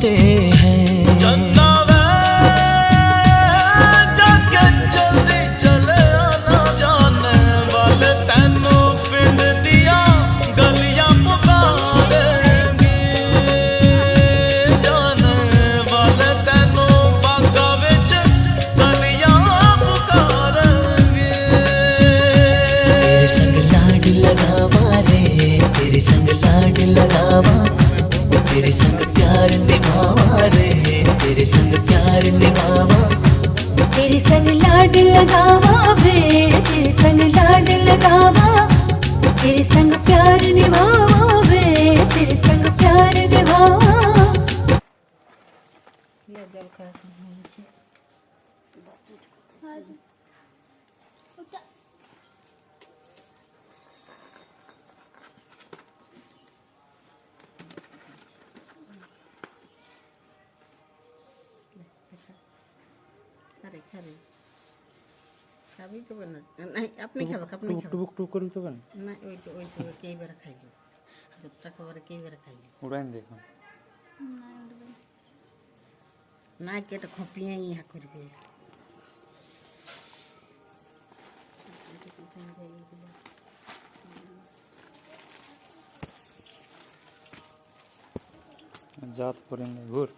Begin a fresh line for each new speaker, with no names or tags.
होते हैं। तेरे संग लाड लगावा, तेरे संग प्यार निभावा रे, तेरे संग प्यार निभावा, तेरे संग लाड लगावा वे, तेरे संग लाड लगावा, तेरे संग प्यार निभावा वे, तेरे संग प्यार निभावा।
খারে খারে খাবি তো না নাই আপনি খাবে আপনি খাবে
টুক টুক করে তো না
ওই তো কেইবার খাইলো যতটা খাবারে কেইবার খাইলো
উড়াইন দেখো
না কেটে খপিয়ে ইহা করবে
জাত করেন ঘুর